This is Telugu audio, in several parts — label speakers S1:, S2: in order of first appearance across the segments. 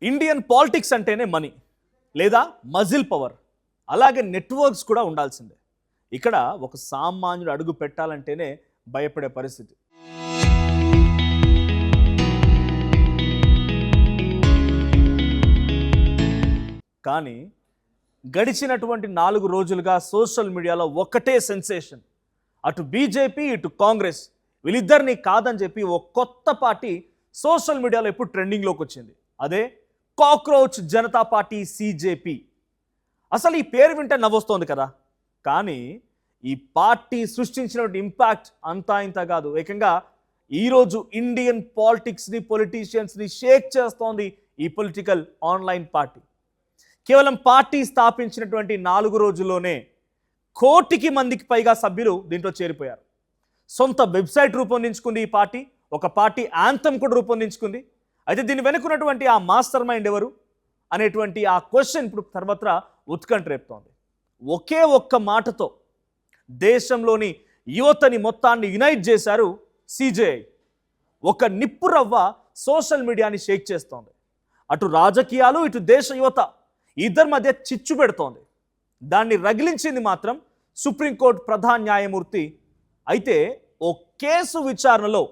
S1: ఇండియన్ పాలిటిక్స్ అంటేనే మనీ లేదా మజిల్ పవర్, అలాగే నెట్వర్క్స్ కూడా ఉండాల్సిందే. ఇక్కడ ఒక సామాన్యుడు అడుగు పెట్టాలంటేనే భయపడే పరిస్థితి. కానీ గడిచినటువంటి 4 రోజులుగా సోషల్ మీడియాలో ఒక్కటే సెన్సేషన్. అటు బీజేపీ ఇటు కాంగ్రెస్ వీళ్ళిద్దరిని కాదని చెప్పి ఒక కొత్త పార్టీ సోషల్ మీడియాలో ఇప్పుడు ట్రెండింగ్లోకి వచ్చింది. అదే కాక్రోచ్ జనతా పార్టీ సిజేపీ. అసలు ఈ పేరు వింటే నవ్వొస్తోంది కదా, కానీ ఈ పార్టీ సృష్టించినటువంటి ఇంపాక్ట్ అంతా ఇంత కాదు. ఏకంగా ఈరోజు ఇండియన్ పాలిటిక్స్ని పొలిటీషియన్స్ని షేక్ చేస్తోంది ఈ పొలిటికల్ ఆన్లైన్ పార్టీ. కేవలం పార్టీ స్థాపించినటువంటి 4 రోజుల్లోనే 1 కోటి మందికి పైగా సభ్యులు దీంట్లో చేరిపోయారు. సొంత వెబ్సైట్ రూపొందించుకుంది ఈ పార్టీ, ఒక పార్టీ యాంథమ్ కూడా రూపొందించుకుంది. అయితే దీని వెనుకున్నటువంటి ఆ మాస్టర్ మైండ్ ఎవరు అనేటువంటి ఆ క్వశ్చన్ ఇప్పుడు సర్వత్రా ఉత్కంఠ రేపుతోంది. ఒకే ఒక్క మాటతో దేశంలోని యువతని మొత్తాన్ని యునైట్ చేశారు సిజేఐ. ఒక నిప్పు రవ్వ సోషల్ మీడియాని షేక్ చేస్తోంది. అటు రాజకీయాలు ఇటు దేశ యువత ఇద్దరి మధ్య చిచ్చు పెడుతోంది. దాన్ని రగిలించింది మాత్రం సుప్రీంకోర్టు ప్రధాన న్యాయమూర్తి. అయితే ఓ కేసు విచారణలో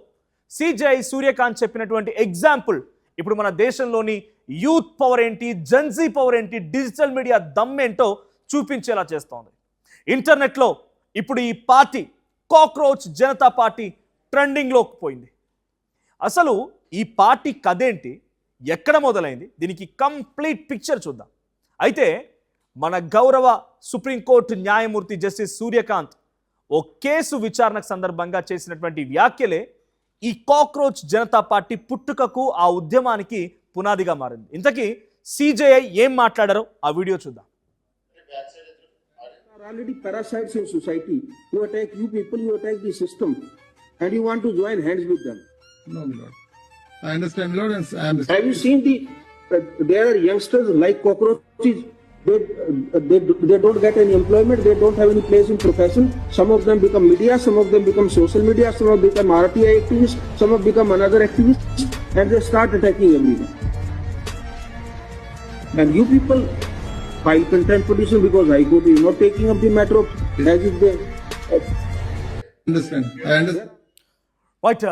S1: సిజేఐ సూర్యకాంత్ చెప్పినటువంటి ఎగ్జాంపుల్ ఇప్పుడు మన దేశంలోని యూత్ పవర్ ఏంటి, జెన్జీ పవర్ ఏంటి, డిజిటల్ మీడియా దమ్మేంటో చూపించేలా చేస్తోంది. ఇంటర్నెట్లో ఇప్పుడు ఈ పార్టీ కాక్రోచ్ జనతా పార్టీ ట్రెండింగ్లోకి పోయింది. అసలు ఈ పార్టీ కథేంటి, ఎక్కడ మొదలైంది, దీనికి కంప్లీట్ పిక్చర్ చూద్దాం. అయితే మన గౌరవ సుప్రీంకోర్టు న్యాయమూర్తి జస్టిస్ సూర్యకాంత్ ఓ కేసు విచారణ సందర్భంగా చేసినటువంటి వ్యాఖ్యలే ఈ కాక్రోచ్ జనతా పార్టీ పుట్టుకకు, ఆ ఉద్యమానికి పునాదిగా మారింది. ఇంతకీ సిజేఐ ఏం మాట్లాడారో ఆ వీడియో చూద్దాం.
S2: Already parasites in society who attack you people, you attack the system, and you want to join hands with them.
S3: No, my lord. I understand, Lord, and I understand.
S2: Have you seen there are youngsters like cockroaches. They don't get any employment. They don't have any place in profession. Some of them become media. Some of them become social media. Some of them become RTI activists. Some of them become another activists, and they start attacking everyone. And you people file contempt petition because High Court is not taking up the matter of as if they.
S3: Understand. I understand.
S1: Right,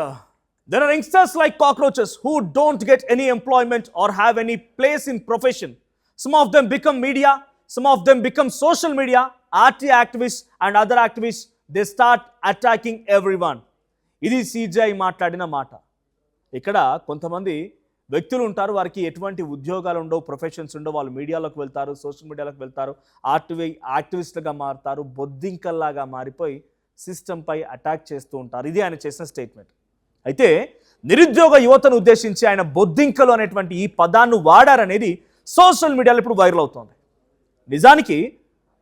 S1: there are youngsters like cockroaches who don't get any employment or have any place in profession. Some of them become media, some of them become social media, RT activists and other activists. They start attacking everyone. ఇది సిజేఐ మాట్లాడిన మాట. ఇక్కడ కొంతమంది వ్యక్తులు ఉంటారు, వారికి ఎటువంటి ఉద్యోగాలు ఉండవు, ప్రొఫెషన్స్ ఉండవు, వాళ్ళు మీడియాలోకి వెళ్తారు, సోషల్ మీడియాలోకి వెళ్తారు, యాక్టివిస్టులుగా మారుతారు, బొద్దింకల్లాగా మారిపోయి సిస్టంపై అటాక్ చేస్తూ ఉంటారు. ఇది ఆయన చేసిన స్టేట్మెంట్. అయితే నిరుద్యోగ యువతను ఉద్దేశించి ఆయన బొద్దింకలు అనేటువంటి ఈ పదాన్ని వాడారనేది సోషల్ మీడియాలో ఇప్పుడు వైరల్ అవుతోంది. నిజానికి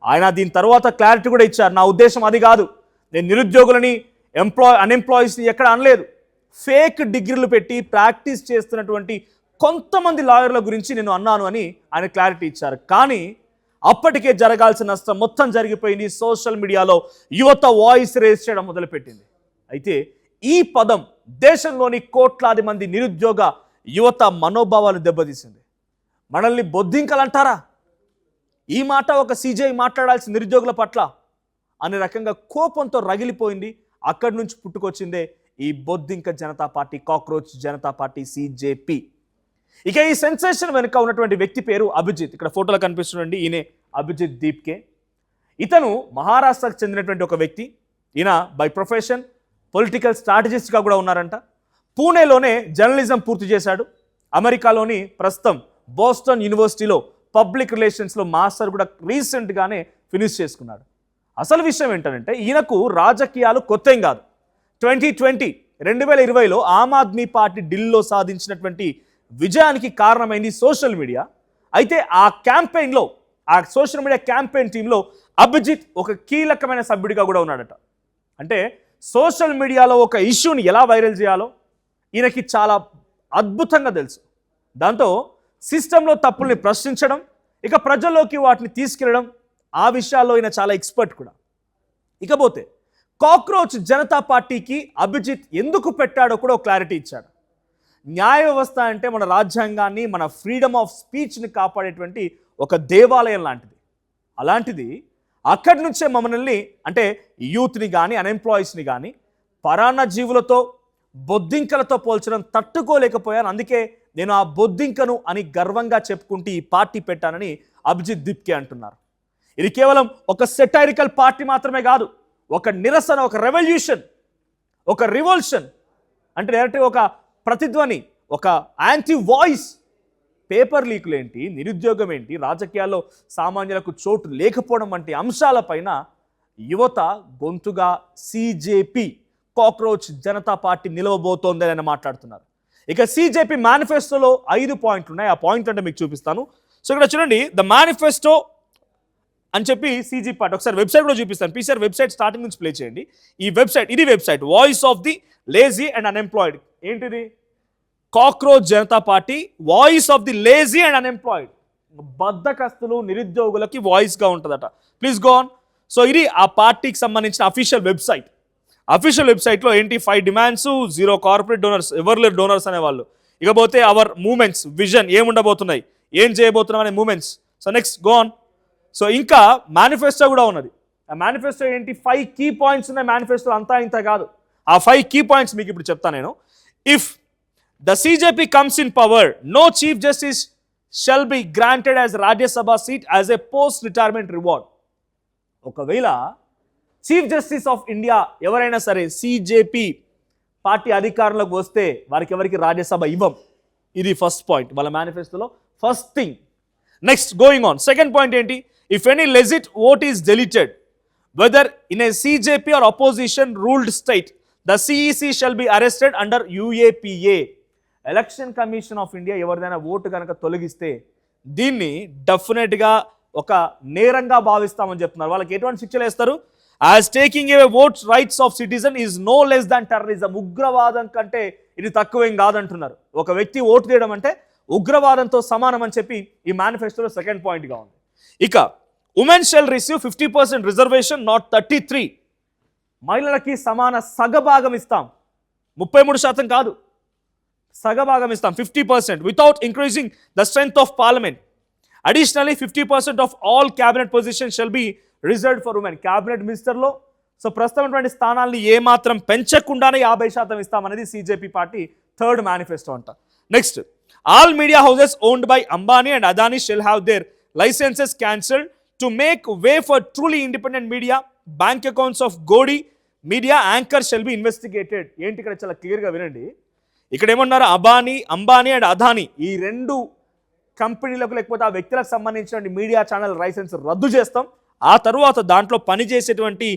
S1: ఆయన దీని తర్వాత క్లారిటీ కూడా ఇచ్చారు. నా ఉద్దేశం అది కాదు, నేను నిరుద్యోగులని అన్ఎంప్లాయీస్ని ఎక్కడ అనలేదు. ఫేక్ డిగ్రీలు పెట్టి ప్రాక్టీస్ చేస్తున్నటువంటి కొంతమంది లాయర్ల గురించి నేను అన్నాను అని ఆయన క్లారిటీ ఇచ్చారు. కానీ అప్పటికే జరగాల్సిన నష్టం మొత్తం జరిగిపోయింది. సోషల్ మీడియాలో యువత వాయిస్ రేస్ చేయడం మొదలుపెట్టింది. అయితే ఈ పదం దేశంలోని కోట్లాది మంది నిరుద్యోగ యువత మనోభావాలు దెబ్బతీసింది. మనల్ని బొద్దింకలంటారా, ఈ మాట ఒక సిజేఐ మాట్లాడాల్సిన నిరుద్యోగుల పట్ల అనే రకంగా కోపంతో రగిలిపోయింది. అక్కడి నుంచి పుట్టుకొచ్చిందే ఈ బొద్దింక Janata party, cockroach Janata party CJP. ఇక ఈ సెన్సేషన్ వెనుక ఉన్నటువంటి వ్యక్తి పేరు అభిజిత్. ఇక్కడ ఫోటోలో కనిపిస్తుందండి, ఈయనే అభిజిత్ దీప్కే. ఇతను మహారాష్ట్రకు చెందినటువంటి ఒక వ్యక్తి. ఈయన బై ప్రొఫెషన్ పొలిటికల్ స్ట్రాటజిస్ట్గా కూడా ఉన్నారంట. పూణేలోనే జర్నలిజం పూర్తి చేశాడు. అమెరికాలోని ప్రస్తుతం బోస్టన్ యూనివర్సిటీలో పబ్లిక్ రిలేషన్స్లో మాస్టర్ కూడా రీసెంట్గానే ఫినిష్ చేసుకున్నాడు. అసలు విషయం ఏంటంటే ఈయనకు రాజకీయాలు కొత్త ఏం కాదు. 2020లో ఆమ్ ఆద్మీ పార్టీ ఢిల్లీలో సాధించినటువంటి విజయానికి కారణమైంది సోషల్ మీడియా. అయితే ఆ క్యాంపెయిన్లో, ఆ సోషల్ మీడియా క్యాంపెయిన్ టీంలో అభిజిత్ ఒక కీలకమైన సభ్యుడిగా కూడా ఉన్నాడట. అంటే సోషల్ మీడియాలో ఒక ఇష్యూని ఎలా వైరల్ చేయాలో ఈయనకి చాలా అద్భుతంగా తెలుసు. దాంతో సిస్టంలో తప్పుల్ని ప్రశ్నించడం, ఇక ప్రజల్లోకి వాటిని తీసుకెళ్లడం, ఆ విషయాల్లో ఈయన చాలా ఎక్స్పర్ట్ కూడా. ఇకపోతే కాక్రోచ్ జనతా పార్టీకి అభిజిత్ ఎందుకు పెట్టాడో కూడా క్లారిటీ ఇచ్చాడు. న్యాయ వ్యవస్థ అంటే మన రాజ్యాంగాన్ని, మన ఫ్రీడమ్ ఆఫ్ స్పీచ్ని కాపాడేటువంటి ఒక దేవాలయం లాంటిది. అలాంటిది అక్కడి నుంచే మమ్మల్ని అంటే యూత్ని కానీ అన్ఎంప్లాయీస్ని కానీ పరాన్న జీవులతో బొద్దింకలతో పోల్చడం తట్టుకోలేకపోయాను. అందుకే నేను ఆ బొద్దింకను అని గర్వంగా చెప్పుకుంటూ ఈ పార్టీ పెట్టానని అభిజిత్ దిప్కే అంటున్నారు. ఇది కేవలం ఒక సెటైరికల్ పార్టీ మాత్రమే కాదు, ఒక నిరసన, ఒక రెవల్యూషన్, ఒక రివల్యూషన్ అంటే డైరెక్ట్గా ఒక ప్రతిధ్వని, ఒక యాంటీ వాయిస్. పేపర్ లీకులు ఏంటి, నిరుద్యోగం ఏంటి, రాజకీయాల్లో సామాన్యులకు చోటు లేకపోవడం వంటి అంశాలపైన యువత గొంతుగా సిజేపీ కాక్రోచ్ జనతా పార్టీ నిలవబోతోందని ఆయన మాట్లాడుతున్నారు. ఇక సిజేపీ మేనిఫెస్టోలో 5 పాయింట్లు ఉన్నాయి. ఆ పాయింట్ అంటే మీకు చూపిస్తాను. సో ఇక్కడ చూడండి, ద మేనిఫెస్టో అని చెప్పి సిజీ పార్టీ ఒకసారి వెబ్సైట్ కూడా చూపిస్తాను. పీసీఆర్ వెబ్సైట్ స్టార్టింగ్ నుంచి ప్లే చేయండి. ఈ వెబ్సైట్, ఇది website voice of the lazy and unemployed. ఏంటిది? Cockroach Janata party voice of the lazy and unemployed. బద్ధకస్తులు, నిరుద్యోగులకి వాయిస్గా ఉంటుందట. Please go on. సో ఇది ఆ పార్టీకి సంబంధించిన అఫీషియల్ వెబ్సైట్. అఫీషియల్ వెబ్సైట్లో ఏంటి? 5 డిమాండ్స్, 0 కార్పొరేట్ డోనర్స్, ఎవరు లేరు డోనర్స్ అనేవాళ్ళు. ఇకపోతే అవర్ మూమెంట్స్, విజన్ ఏముండబోతున్నాయి, ఏం చేయబోతున్నాం అనే moments. So next go on. So ఇంకా మేనిఫెస్టో కూడా ఉన్నది. ఆ మేనిఫెస్టో ఏంటి? 5 కీ పాయింట్స్ ఉన్నాయి మేనిఫెస్టో, అంతా ఇంత కాదు. ఆ 5 కీ పాయింట్స్ మీకు ఇప్పుడు చెప్తాను నేను. If the CJP comes in power, no chief justice shall be granted as Rajya Sabha seat as a post retirement reward. ఒకవేళ చీఫ్ జస్టిస్ ఆఫ్ ఇండియా ఎవరైనా సరే సిజేపీ పార్టీ అధికారంలోకి వస్తే వారికి ఎవరికి రాజ్యసభ ఇవ్వం. ఇది ఫస్ట్ పాయింట్ వాళ్ళ మేనిఫెస్టోలో, first thing. Next going on, second point ఏంటి? If any legit vote is deleted whether in a CJP or opposition ruled state, the CEC shall be arrested under UAPA. Election commission of India ఎవరిదైనా ఓటు కనుక తొలగిస్తే దీన్ని డెఫినెట్గా ఒక నేరంగా భావిస్తామని చెప్తున్నారు. వాళ్ళకి ఎటువంటి శిక్షలు వేస్తారు? As taking away votes rights of citizen is no less than terrorism. ఉగ్రవాదం కంటే ఇది తక్కువేం కాదంటున్నారు. ఒక వ్యక్తి ఓటు తీయడం అంటే ఉగ్రవాదంతో సమానం అని చెప్పి ఈ మేనిఫెస్టోలో సెకండ్ పాయింట్గా ఉంది. ఇక women shall receive 50% reservation, not 33. మహిళలకి సమాన సగభాగం ఇస్తాం, 33% కాదు, సగభాగం ఇస్తాం, 50%, without increasing the strength of parliament. Additionally 50% of all cabinet position shall be reserved for women. Cabinet మినిస్టర్లో సో ప్రస్తుతమైనటువంటి స్థానాల్ని ఏమాత్రం పెంచకుండానే 50% ఇస్తామనేది సిజేపీ పార్టీ థర్డ్ మేనిఫెస్టో అంట. Next, all media houses owned by Ambani and Adani shall have their licences cancelled to make way for truly independent media. Bank accounts of Godi media anchor shall be investigated. ఏంటి ఇక్కడ చాలా క్లియర్గా వినండి. ఇక్కడ ఏమన్నారు? అంబానీ అండ్ అదానీ ఈ 2 కంపెనీలకు లేకపోతే ఆ వ్యక్తులకు సంబంధించిన మీడియా ఛానల్ లైసెన్స్ రద్దు చేస్తాం. ఆ తర్వాత దాంట్లో పనిచేసేటువంటి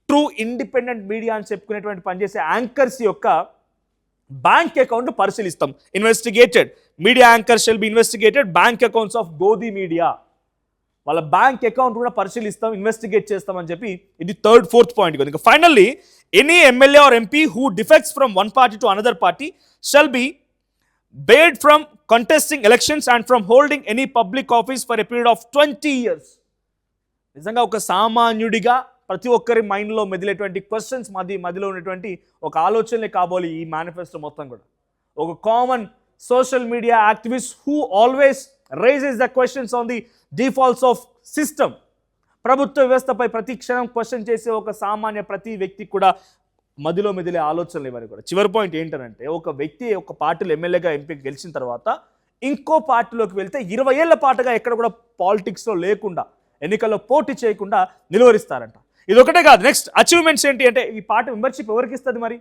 S1: ట్రూ ఇండిపెండెంట్ మీడియా అని చెప్పుకునేటువంటి పనిచేసే యాంకర్స్ యొక్క బ్యాంక్ అకౌంట్ పరిశీలిస్తాం. Investigated media anchor shall be investigated. Bank accounts of Godi media వాళ్ళ బ్యాంక్ అకౌంట్ కూడా పరిశీలిస్తాం, ఇన్వెస్టిగేట్ చేస్తామని చెప్పి ఇది ఫోర్త్ పాయింట్. ఇంకా finally any MLA or MP who defects from one party to another party shall be barred from contesting elections and from holding any public office for a period of 20 years. నిజంగా ఒక సామాన్యుడిగా ప్రతి ఒక్కరి మైండ్లో మెదిలేటువంటి క్వశ్చన్స్ మధ్యలో ఉన్నటువంటి ఒక ఆలోచనలే కాబోలి ఈ మేనిఫెస్టో మొత్తం కూడా. ఒక common social media activist who always raises the questions on the defaults of system. ప్రభుత్వ వ్యవస్థపై ప్రతి క్షణం క్వశ్చన్ చేసే ఒక సామాన్య ప్రతి వ్యక్తికి కూడా మధ్యలో మెదిలే ఆలోచనలు ఇవన్నీ కూడా. చివరి పాయింట్ ఏంటంటే, ఒక వ్యక్తి ఒక పార్టీలో ఎమ్మెల్యేగా ఎంపీ గెలిచిన తర్వాత ఇంకో పార్టీలోకి వెళ్తే 20 ఏళ్ల పాటుగా ఎక్కడ కూడా పాలిటిక్స్లో లేకుండా, ఎన్నికల్లో పోటీ చేయకుండా నిలువరిస్తారంట. ఇది ఒకటే కాదు, నెక్స్ట్ అచీవ్మెంట్స్ ఏంటి అంటే ఈ పార్టీ మెంబర్షిప్ ఎవరికి ఇస్తుంది? మరి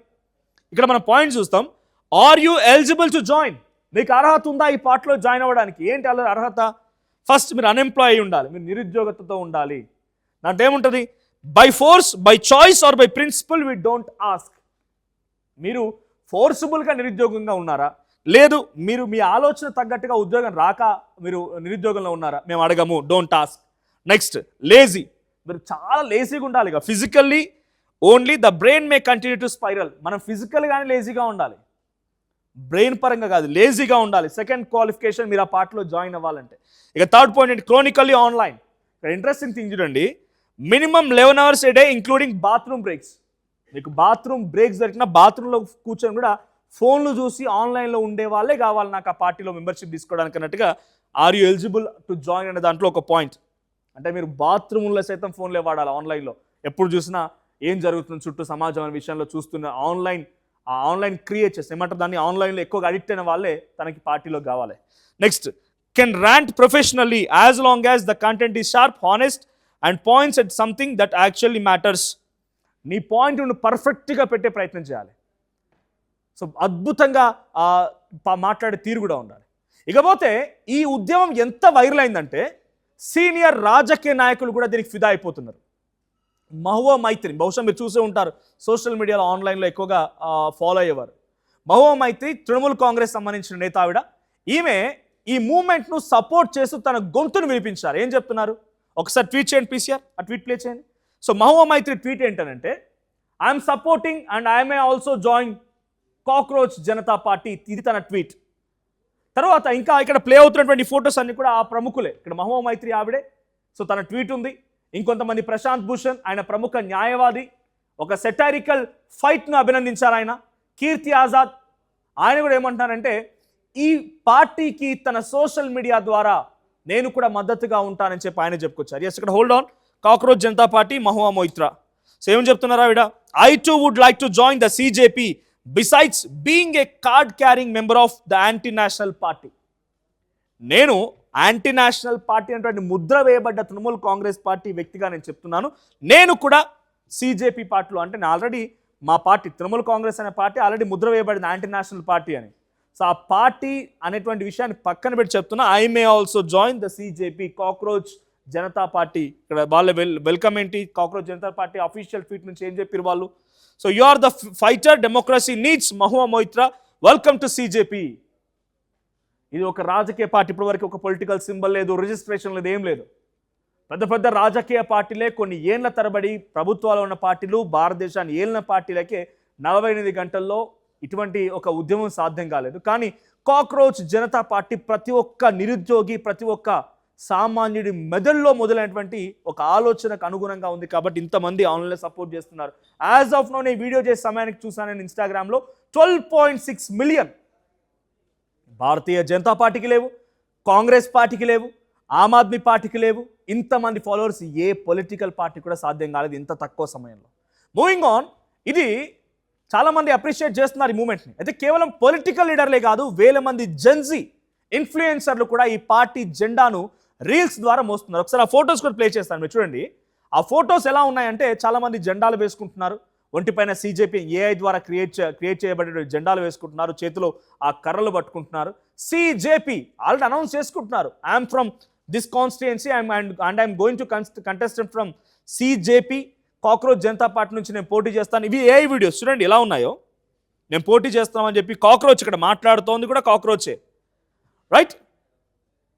S1: ఇక్కడ మనం పాయింట్ చూస్తాం. Are you eligible to join? మీకు అర్హత ఉందా ఈ పార్టీలో జాయిన్ అవ్వడానికి? ఏంటి అర్హత? ఫస్ట్ మీరు అన్ఎంప్లాయీ ఉండాలి, మీరు నిరుద్యోగతతో ఉండాలి. దాంట్లో ఏముంటుంది? By force, by choice or by principle we don't ask. మీరు ఫోర్సుబుల్గా నిరుద్యోగంగా ఉన్నారా? లేదు మీరు మీ ఆలోచన తగ్గట్టుగా ఉద్యోగం రాక మీరు నిరుద్యోగంలో ఉన్నారా? మేము అడగము, డోంట్ ఆస్క్. Next, lazy. మీరు చాలా లేజీగా ఉండాలి. ఇక physically only the brain May continue to spiral. మనం ఫిజికల్గానే లేజీగా ఉండాలి, బ్రెయిన్ పరంగా కాదు, లేజీగా ఉండాలి. సెకండ్ క్వాలిఫికేషన్ మీరు ఆ పార్టీలో జాయిన్ అవ్వాలంటే. ఇక థర్డ్ పాయింట్ ఏంటి? Chronically online. ఇక్కడ ఇంట్రెస్టింగ్ థింగ్ చూడండి, minimum 11 hours a day including bathroom breaks. మీకు బాత్రూమ్ బ్రేక్స్ దొరికిన బాత్రూంలో కూర్చొని కూడా ఫోన్లు చూసి ఆన్లైన్లో ఉండే వాళ్ళే కావాలి నాకు ఆ పార్టీలో మెంబర్షిప్ తీసుకోవడానికి అన్నట్టుగా are you eligible to join అనే దాంట్లో ఒక పాయింట్. అంటే మీరు బాత్రూంలో సైతం ఫోన్లే వాడాలి ఆన్లైన్లో. ఎప్పుడు చూసినా ఏం జరుగుతుంది చుట్టూ సమాజం అనే విషయంలో చూస్తున్న ఆన్లైన్ క్రియేట్ చేస్తే ఏమంటారు దాన్ని, ఆన్లైన్లో ఎక్కువగా అడిక్ట్ అయిన వాళ్ళే తనకి పార్టీలో కావాలి. Next, can rant professionally as long as the content is sharp, honest and points at something that actually matters. నీ పాయింట్ నువ్వు పర్ఫెక్ట్గా పెట్టే ప్రయత్నం చేయాలి. సో అద్భుతంగా మాట్లాడే తీరు కూడా ఉండాలి. ఇకపోతే ఈ ఉద్యమం ఎంత వైరల్ అయిందంటే సీనియర్ రాజకీయ నాయకులు కూడా దీనికి ఫిదా అయిపోతున్నారు. మహువా మైత్రి, బహుశా మీరు చూసే ఉంటారు, సోషల్ మీడియాలో ఆన్లైన్లో ఎక్కువగా ఫాలో అయ్యేవారు. మహువా మైత్రి తృణమూల్ కాంగ్రెస్ సంబంధించిన నేత ఆవిడ. ఈమె ఈ మూమెంట్ను సపోర్ట్ చేస్తూ తన గొంతును వినిపించారు. ఏం చెప్తున్నారు ఒకసారి ట్వీట్ చేయండి పీసీఆర్, ఆ ట్వీట్ ప్లే చేయండి. సో మహువా మైత్రి ట్వీట్ ఏంటంటే, I'm supporting and I may also join cockroach Janata party. ఇది తన ట్వీట్. తర్వాత ఇంకా ఇక్కడ ప్లే అవుతున్నటువంటి ఫొటోస్ అన్ని కూడా ఆ ప్రముఖులే. ఇక్కడ మహువా మైత్రి ఆవిడే. సో తన ట్వీట్ ఉంది. ఇంకొంతమంది ప్రశాంత్ భూషణ్, ఆయన ప్రముఖ న్యాయవాది, ఒక సెటారికల్ ఫైట్ను అభినందించారు ఆయన. కీర్తి ఆజాద్, ఆయన కూడా ఏమంటారంటే ఈ పార్టీకి తన సోషల్ మీడియా ద్వారా నేను కూడా మద్దతుగా ఉంటానని చెప్పి ఆయన చెప్పుకొచ్చారు. ఎస్, ఇక్కడ hold on. Cockroach Janata party Mahua Moitra. So ఏమని చెప్తున్నారా ఆవిడ, I too would like to join the CJP besides being a card carrying member of the anti national party. నేను యాంటీ నేషనల్ పార్టీ అనేటువంటి ముద్ర వేయబడ్డ తృణమూల్ కాంగ్రెస్ పార్టీ వ్యక్తిగా నేను చెప్తున్నాను, నేను కూడా సిజేపీ పార్టీలో, అంటే నేను ఆల్రెడీ మా పార్టీ తృణమూల్ కాంగ్రెస్ అనే పార్టీ ఆల్రెడీ ముద్ర వేయబడింది యాంటీ నేషనల్ పార్టీ అని. సో ఆ పార్టీ అనేటువంటి విషయాన్ని పక్కన పెట్టి చెప్తున్నా, I may also join the CJP cockroach Janata party. ఇక్కడ వాళ్ళ వెల్కమ్ ఏంటి, cockroach Janata party official tweet నుంచి ఏం చెప్పారు వాళ్ళు. So you are the fighter, democracy needs Mahua Moitra, welcome to CJP. ఇది ఒక రాజకీయ పార్టీ, ఇప్పటి వరకు ఒక పొలిటికల్ సింబల్ లేదు, రిజిస్ట్రేషన్ లేదు, ఏం లేదు. పెద్ద పెద్ద రాజకీయ పార్టీలే, కొన్ని ఏళ్ల తరబడి ప్రభుత్వాలు ఉన్న పార్టీలు, భారతదేశాన్ని ఏలిన పార్టీలకే 48 గంటల్లో ఇటువంటి ఒక ఉద్యమం సాధ్యం కాలేదు. కానీ కాక్రోచ్ జనతా పార్టీ ప్రతి ఒక్క నిరుద్యోగి, ప్రతి ఒక్క సామాన్యుడి మెదడులో మొదలైనటువంటి ఒక ఆలోచనకు అనుగుణంగా ఉంది కాబట్టి ఇంతమంది ఆన్లైన్లో సపోర్ట్ చేస్తున్నారు. యాజ్ ఆఫ్ నో నేను వీడియో చేసే సమయానికి చూసాను నేను ఇన్స్టాగ్రామ్లో 12.6 మిలియన్. భారతీయ జనతా పార్టీకి లేవు, కాంగ్రెస్ పార్టీకి లేవు, ఆమ్ ఆద్మీ పార్టీకి లేవు. ఇంతమంది ఫాలోవర్స్ ఏ పొలిటికల్ పార్టీ కూడా సాధ్యం కాలేదు ఇంత తక్కువ సమయంలో. మూవింగ్ ఆన్, ఇది చాలామంది అప్రిషియేట్ చేస్తున్నారు ఈ మూమెంట్ని. అయితే కేవలం పొలిటికల్ లీడర్లే కాదు, వేల మంది జెన్జీ ఇన్ఫ్లుయెన్సర్లు కూడా ఈ పార్టీ జెండాను రీల్స్ ద్వారా మోస్తున్నారు. ఒకసారి ఆ ఫొటోస్ కూడా ప్లే చేస్తాను, మీరు చూడండి. ఆ ఫొటోస్ ఎలా ఉన్నాయంటే చాలామంది జెండాలు వేసుకుంటున్నారు, ఒంటిపైన సిజేపీ ఏఐ ద్వారా క్రియేట్ చేయబడే జెండాలు వేసుకుంటున్నారు, చేతిలో ఆ కర్రలు పట్టుకుంటున్నారు. సిజేపీ ఆల్రెడీ అనౌన్స్ చేసుకుంటున్నారు, I'm from this constituency and I'm going to contestant from CJP, cockroach Janata party నుంచి నేను పోటీ చేస్తాను. ఇవి ఏఐ వీడియోస్ చూడండి ఎలా ఉన్నాయో. నేను పోటీ చేస్తామని చెప్పి కాక్రోచ్ ఇక్కడ మాట్లాడుతోంది కూడా కాక్రోచే, రైట్.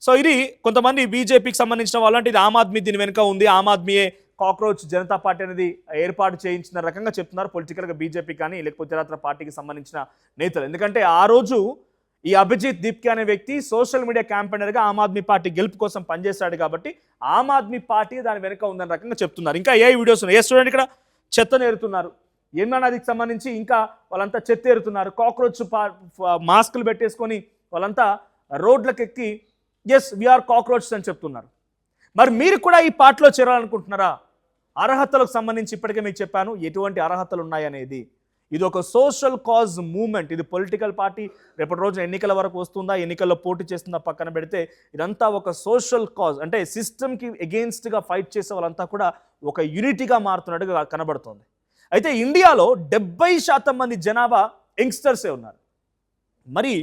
S1: సో ఇది కొంతమంది బీజేపీకి సంబంధించిన వాళ్ళు, అంటే ఇది ఆమ్ ఆద్మీ దీని వెనుక ఉంది, ఆమ్ ఆద్మీయే కాక్రోచ్ జనతా పార్టీ అనేది ఏర్పాటు చేయించిన రకంగా చెప్తున్నారు పొలిటికల్గా బీజేపీ కానీ లేకపోతే ఇతర పార్టీకి సంబంధించిన నేతలు. ఎందుకంటే ఆ రోజు ఈ అభిజిత్ దీప్కే అనే వ్యక్తి social media క్యాంపెయినర్గా Aam Aadmi party గెలుపు కోసం పనిచేశాడు కాబట్టి ఆమ్ ఆద్మీ పార్టీ దాని వెనుక ఉందన్న రకంగా చెప్తున్నారు. ఇంకా ఏ వీడియోస్ ఉన్నాయి, ఏ స్టూడెంట్ ఇక్కడ చెత్తను ఏరుతున్నారు, ఏమన్నాదికి సంబంధించి ఇంకా వాళ్ళంతా చెత్త ఏరుతున్నారు, కాక్రోచ్ మాస్కులు పెట్టేసుకొని వాళ్ళంతా రోడ్లకు ఎక్కి ఎస్ వీఆర్ కాక్రోచ్ అని చెప్తున్నారు. మరి మీరు కూడా ఈ పార్టీలో చేరాలనుకుంటున్నారా? అర్హతలకు సంబంధించి ఇప్పటికే మీకు చెప్పాను ఎటువంటి అర్హతలు ఉన్నాయనేది. ఇది ఒక సోషల్ కాజ్ మూవ్మెంట్, ఇది పొలిటికల్ పార్టీ రేపటి రోజున ఎన్నికల వరకు వస్తుందా, ఎన్నికల్లో పోటీ చేస్తుందా పక్కన పెడితే ఇదంతా ఒక సోషల్ కాజ్, అంటే సిస్టమ్కి ఎగెయిన్స్ట్గా ఫైట్ చేసే వాళ్ళంతా కూడా ఒక యూనిటీగా మారుతున్నట్టుగా కనబడుతోంది. అయితే ఇండియాలో 70% మంది జనాభా యంగ్స్టర్సే ఉన్నారు. మరి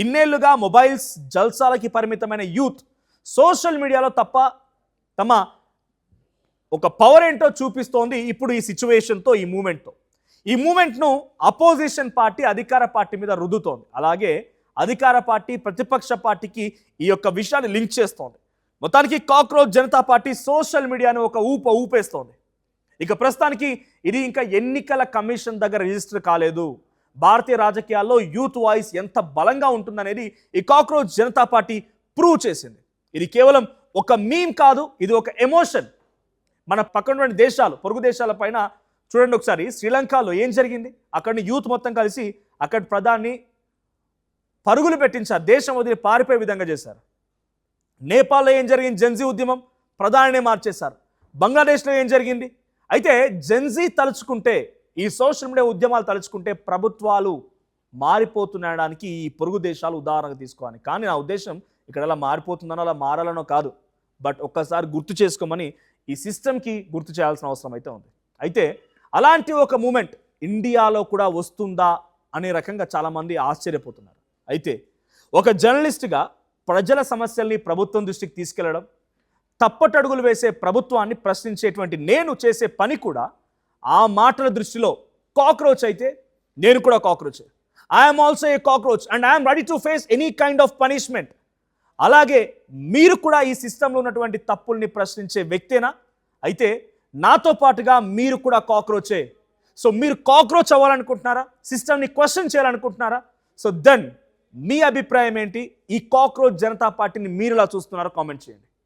S1: ఇన్నేళ్లుగా మొబైల్స్ జల్సాలకి పరిమితమైన యూత్ సోషల్ మీడియాలో తమ ఒక పవర్ ఏంటో చూపిస్తోంది ఇప్పుడు ఈ సిచ్యువేషన్తో, ఈ మూమెంట్తో. ఈ మూమెంట్ను అపోజిషన్ పార్టీ అధికార పార్టీ మీద రుద్దుతోంది. అలాగే అధికార పార్టీ ప్రతిపక్ష పార్టీకి ఈ యొక్క విషయాన్ని లింక్ చేస్తోంది. మొత్తానికి కాక్రోచ్ జనతా పార్టీ సోషల్ మీడియాను ఒక ఊపేస్తోంది. ఇక ప్రస్తుతానికి ఇది ఇంకా ఎన్నికల కమిషన్ దగ్గర రిజిస్టర్ కాలేదు. భారతీయ రాజకీయాల్లో యూత్ వాయిస్ ఎంత బలంగా ఉంటుందనేది ఈ కాక్రోచ్ జనతా పార్టీ ప్రూవ్ చేసింది. ఇది కేవలం ఒక మీమ్ కాదు, ఇది ఒక ఎమోషన్. మన పక్కన దేశాలు, పొరుగు దేశాల పైన చూడండి ఒకసారి, శ్రీలంకలో ఏం జరిగింది, అక్కడిని యూత్ మొత్తం కలిసి అక్కడ ప్రధాని పరుగులు పెట్టించారు, దేశం వదిలి పారిపోయే విధంగా చేశారు. నేపాల్లో ఏం జరిగింది? జెన్జీ ఉద్యమం, ప్రధానినే మార్చేశారు. బంగ్లాదేశ్లో ఏం జరిగింది? అయితే జెన్జీ తలుచుకుంటే, ఈ సోషల్ మీడియా ఉద్యమాలు తలుచుకుంటే ప్రభుత్వాలు మారిపోతుండడానికి ఈ పొరుగు దేశాలు ఉదాహరణగా తీసుకోవాలి. కానీ నా ఉద్దేశం ఇక్కడ అలా మారిపోతుందనో అలా మారాలనో కాదు, బట్ ఒక్కసారి గుర్తు చేసుకోమని ఈ సిస్టమ్కి గుర్తు చేయాల్సిన అవసరం అయితే ఉంది. అయితే అలాంటి ఒక మూమెంట్ ఇండియాలో కూడా వస్తుందా అనే రకంగా చాలామంది ఆశ్చర్యపోతున్నారు. అయితే ఒక జర్నలిస్ట్గా ప్రజల సమస్యల్ని ప్రభుత్వం దృష్టికి తీసుకెళ్లడం, తప్పటడుగులు వేసే ప్రభుత్వాన్ని ప్రశ్నించేటువంటి నేను చేసే పని కూడా ఆ మాటల దృష్టిలో కాక్రోచ్ అయితే నేను కూడా cockroach. I'm also a cockroach and I'm ready to face any kind of punishment. అలాగే మీరు కూడా ఈ సిస్టంలో ఉన్నటువంటి తప్పుల్ని ప్రశ్నించే వ్యక్తేనా? అయితే నాతో పాటుగా మీరు కూడా కాక్రోచే. సో మీరు కాక్రోచ్ అవ్వాలనుకుంటున్నారా? సిస్టమ్ని క్వశ్చన్ చేయాలనుకుంటున్నారా? సో దెన్ మీ అభిప్రాయం ఏంటి? ఈ కాక్రోచ్ జనతా పార్టీని మీరు ఇలా చూస్తున్నారో కామెంట్ చేయండి.